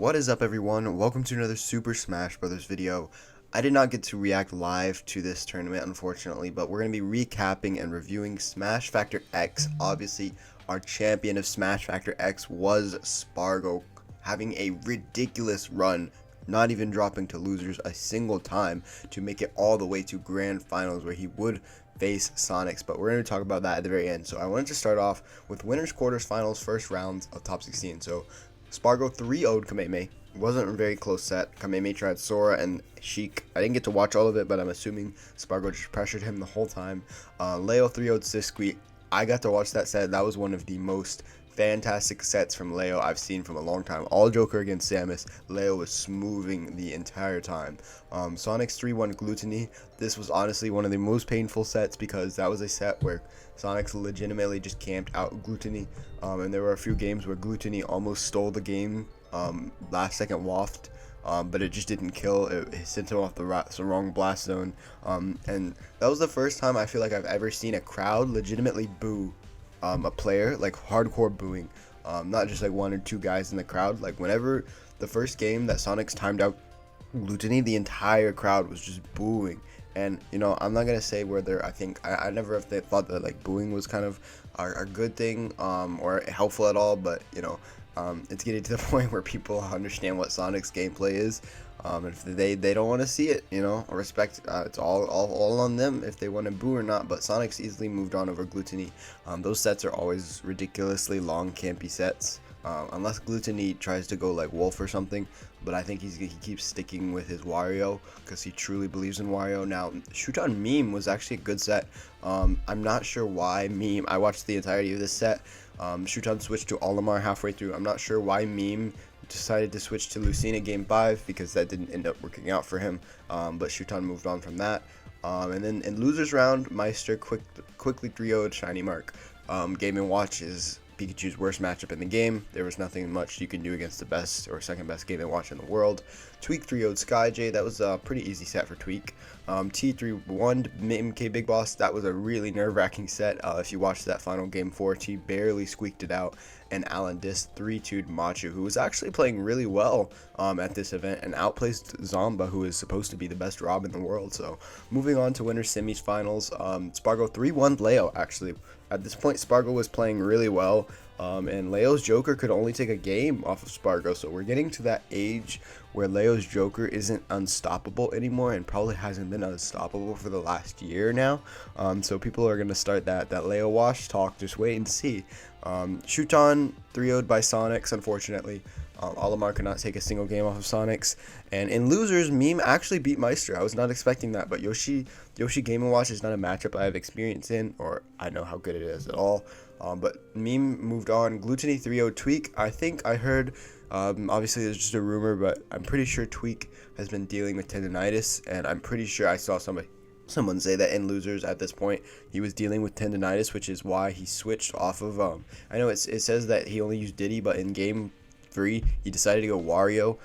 What is up, everyone? Welcome to another Super Smash Bros. Video. I did not get to react live to this tournament, unfortunately, but we're going to be recapping and reviewing Smash Factor X. Obviously, our champion of Smash Factor X was Sparg0, having a ridiculous run, not even dropping to losers a single time to make it all the way to Grand Finals, where he would face Sonics, but we're going to talk about that at the very end. So I wanted to start off with winners, quarters, finals, first rounds of top 16. So Sparg0 3-0'd Kameme. It wasn't a very close set. Kameme tried Sora and Sheik. I didn't get to watch all of it, but I'm assuming Sparg0 just pressured him the whole time. Leo 3-0'd Sisqui. I got to watch that set. That was one of the most fantastic sets from Leo I've seen from a long time. All Joker against Samus. Leo was smoothing the entire time. Sonic's 3-1 Gluttony. This was honestly one of the most painful sets because that was a set where Sonics legitimately just camped out Gluttony. And there were a few games where Gluttony almost stole the game, last second waft. But it just didn't kill. It sent him off the wrong blast zone. And that was the first time I feel like I've ever seen a crowd legitimately boo a player, like hardcore booing, not just like one or two guys in the crowd. Like whenever the first game that Sonics timed out Gluttony, the entire crowd was just booing. And you know, I'm not gonna say whether I never have thought that like booing was kind of a good thing or helpful at all, but you know, it's getting to the point where people understand what Sonic's gameplay is. If they don't want to see it, you know, respect. It's all on them if they want to boo or not. But Sonic's easily moved on over Gluttony. Those sets are always ridiculously long, campy sets. Unless Gluttony tries to go like Wolf or something, but I think he keeps sticking with his Wario because he truly believes in Wario. Now, Shoot on Meme was actually a good set. I'm not sure why Meme. I watched the entirety of this set. Shoot on switched to Olimar halfway through. I'm not sure why Meme decided to switch to Lucina game 5 because that didn't end up working out for him, but Shuton moved on from that. And then in losers round, Meister quickly 3-0'd Shiny Mark. Game & Watch is Pikachu's worst matchup in the game. There was nothing much you can do against the best or second best Game & Watch in the world. Tweak 3-0'd Skyj. That was a pretty easy set for Tweak. T3-1 MK Big Boss. That was a really nerve-wracking set. If you watched that final game 4, T barely squeaked it out. And Alan Dis 3-2'd Machu, who was actually playing really well at this event and outplaced Zomba, who is supposed to be the best Rob in the world. So moving on to winners semifinals, Sparg0 3-1 Leo. Actually, at this point, Sparg0 was playing really well. And Leo's Joker could only take a game off of Sparg0, so we're getting to that age where Leo's Joker isn't unstoppable anymore and probably hasn't been unstoppable for the last year now. So people are going to start that Leo wash talk. Just wait and see. Shuton 3-0'd by Sonics, unfortunately. Olimar could not take a single game off of Sonics. And in losers, Meme actually beat Meister. I was not expecting that, but Yoshi Game & Watch is not a matchup I have experience in, or I know how good it is at all. But Meme moved on. Gluttony 3-0 Tweak. I think I heard, obviously it's just a rumor, but I'm pretty sure Tweak has been dealing with tendonitis, and I'm pretty sure I saw someone say that in losers at this point he was dealing with tendonitis, which is why he switched off of I know it says that he only used Diddy, but in game 3 he decided to go Wario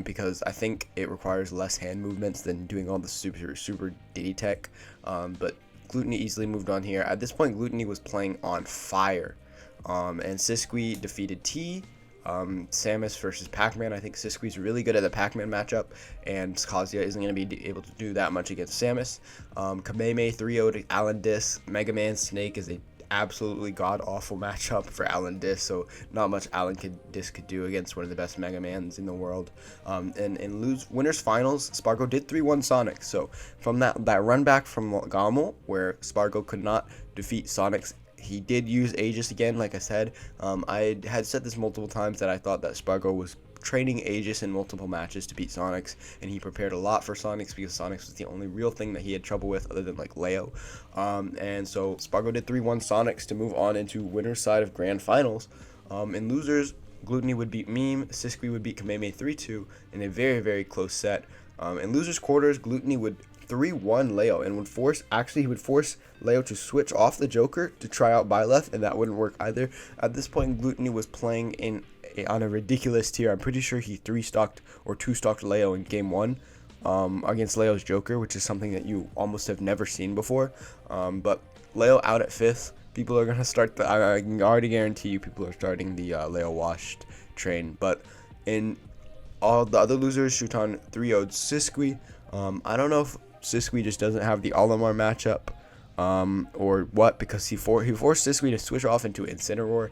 because I think it requires less hand movements than doing all the super Diddy tech. But Gluttony easily moved on here. At this point, Gluttony was playing on fire, and Sisqui defeated T. Samus versus Pac-Man. I think Sisqui's really good at the Pac-Man matchup, and Kazuya isn't going to be able to do that much against Samus. Kameme 3-0'd Alan Dis. Mega Man Snake is a absolutely god-awful matchup for Alan Dis, so not much Dis could do against one of the best Mega Mans in the world. And in winners finals, Sparg0 did 3-1 Sonic. So from that run back from Gamo, where Sparg0 could not defeat Sonics, he did use Aegis again. Like I said, I had said this multiple times that I thought that Sparg0 was training Aegis in multiple matches to beat Sonics, and he prepared a lot for Sonics because Sonics was the only real thing that he had trouble with other than like Leo. And so Sparg0 did 3-1 Sonics to move on into winner's side of grand finals. In losers, Gluttony would beat Meme, Sisqui would beat Kameme 3-2 in a very, very close set. In losers quarters, Gluttony would 3-1 Leo and would force Leo to switch off the Joker to try out Byleth, and that wouldn't work either. At this point, Gluttony was playing on a ridiculous tier. I'm pretty sure he 3-stocked or 2-stocked Leo in game 1 against Leo's Joker, which is something that you almost have never seen before. But Leo out at 5th. People are going to start I can already guarantee you people are starting the Leo washed train. But in All the other losers, Shuton 3-0'd Siskwi. I don't know if Siskwi just doesn't have the Olimar matchup or what, because he forced Siskwi to switch off into Incineroar.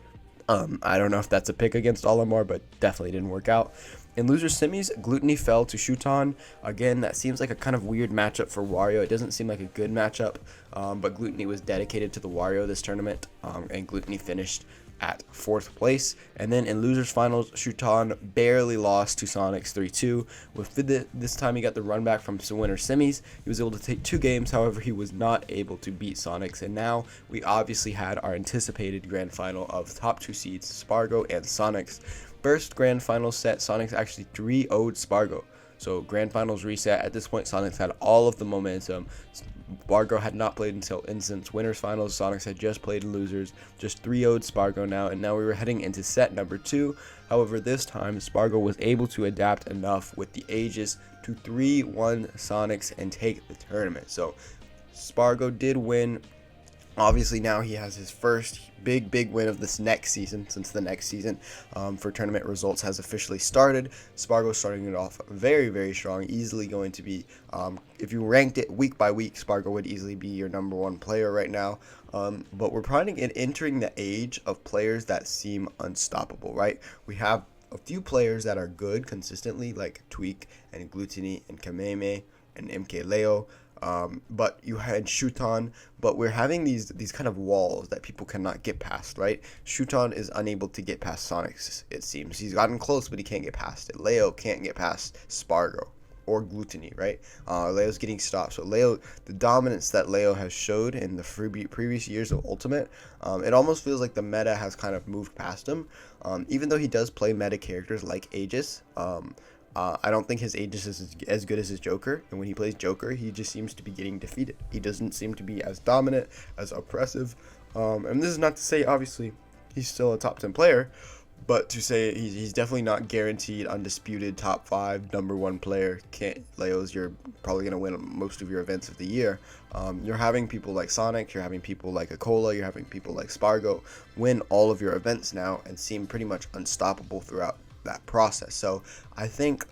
I don't know if that's a pick against Olimar, but definitely didn't work out. In loser semis, Gluttony fell to Shuton. Again, that seems like a kind of weird matchup for Wario. It doesn't seem like a good matchup, but Gluttony was dedicated to the Wario this tournament, and Gluttony finished at 4th place. And then in losers finals, Shuton barely lost to Sonics 3-2. With this time he got the run back from winner semis. He was able to take 2 games, however he was not able to beat Sonics, and now we obviously had our anticipated grand final of top 2 seeds, Sparg0 and Sonics. First grand final set, Sonics actually 3-0'd Sparg0. So grand finals reset. At this point, Sonics had all of the momentum. Sparg0 had not played until Instance Winners Finals. Sonics had just played in Losers, just 3-0'd Sparg0 now, and now we were heading into set number 2. However, this time, Sparg0 was able to adapt enough with the Aegis to 3-1 Sonics and take the tournament. So Sparg0 did win. Obviously, now he has his first big win of this next season, since the next season for tournament results has officially started. Sparg0 starting it off very strong, easily going to be, if you ranked it week by week, Sparg0 would easily be your #1 player right now. But we're probably entering the age of players that seem unstoppable, right? We have a few players that are good consistently, like Tweak and Gluttony and Kameme and mickeyleo. But you had Shuton, but we're having these kind of walls that people cannot get past, right? Shuton is unable to get past Sonics, it seems. He's gotten close, but he can't get past it. Leo can't get past Sparg0 or Gluttony, right? Leo's getting stopped. So Leo, the dominance that Leo has showed in the previous years of Ultimate, it almost feels like the meta has kind of moved past him. Even though he does play meta characters like Aegis, I don't think his Aegis is as good as his Joker, and when he plays Joker, he just seems to be getting defeated. He doesn't seem to be as dominant, as oppressive, and this is not to say, obviously, he's still a top 10 player, but to say he's definitely not guaranteed undisputed top 5 #1 player. Leo's, you're probably going to win most of your events of the year. You're having people like Sonic, you're having people like Acola, you're having people like Sparg0 win all of your events now and seem pretty much unstoppable throughout that process. So I think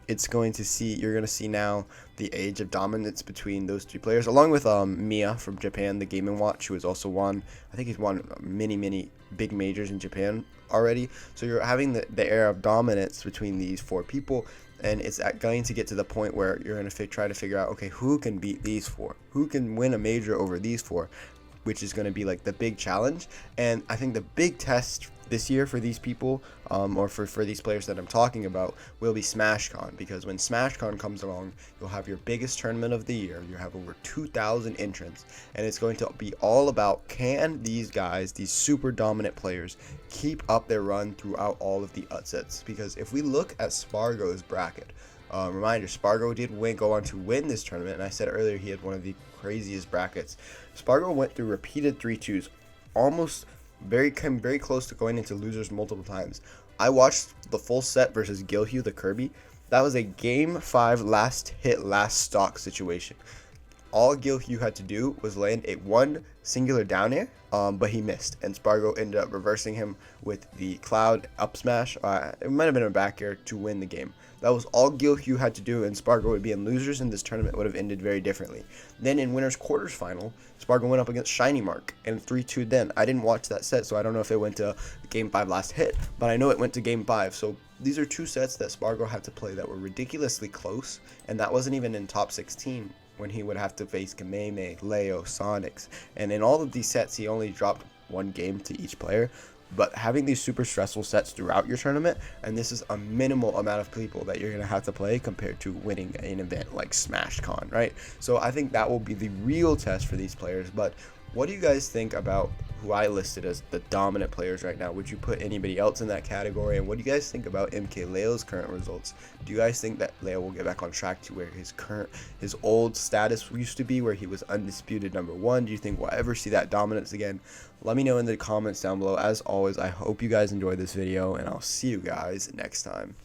you're going to see now the age of dominance between those 2 players, along with Mia from Japan, the Game & Watch, who has also won, I think he's won many big majors in Japan already. So you're having the era of dominance between these 4 people, and it's going to get to the point where you're going to try to figure out, okay, who can beat these 4? Who can win a major over these 4? Which is going to be like the big challenge. And I think the big test this year for these people, or for these players that I'm talking about, will be SmashCon, because when SmashCon comes along, you'll have your biggest tournament of the year. You have over 2,000 entrants, and it's going to be all about, can these guys, these super dominant players, keep up their run throughout all of the upsets? Because if we look at Sparg0's bracket, reminder, Sparg0 did go on to win this tournament, and I said earlier he had one of the craziest brackets. Sparg0 went through repeated 3-2s, came very close to going into losers multiple times. I watched the full set versus Gilhue, the Kirby. That was a game 5 last hit, last stock situation. All Gilhue had to do was land one singular down air, but he missed, and Sparg0 ended up reversing him with the Cloud up smash. It might have been a back air to win the game. That was all Gilhue had to do, and Sparg0 would be in losers, and this tournament would have ended very differently. Then in winners quarters final, Sparg0 went up against Shiny Mark and 3-2 then. I didn't watch that set, so I don't know if it went to game 5 last hit, but I know it went to game 5. So these are 2 sets that Sparg0 had to play that were ridiculously close, and that wasn't even in top 16 when he would have to face Kameme, Leo, Sonics. And in all of these sets, he only dropped 1 game to each player. But having these super stressful sets throughout your tournament, and this is a minimal amount of people that you're going to have to play compared to winning an event like SmashCon, right? So I think that will be the real test for these players. But what do you guys think about who I listed as the dominant players right now? Would you put anybody else in that category? And what do you guys think about mickeyleo current results? Do you guys think that Leo will get back on track to where his old status used to be, where he was undisputed #1? Do you think we'll ever see that dominance again? Let me know in the comments down below. As always, I hope you guys enjoyed this video, and I'll see you guys next time.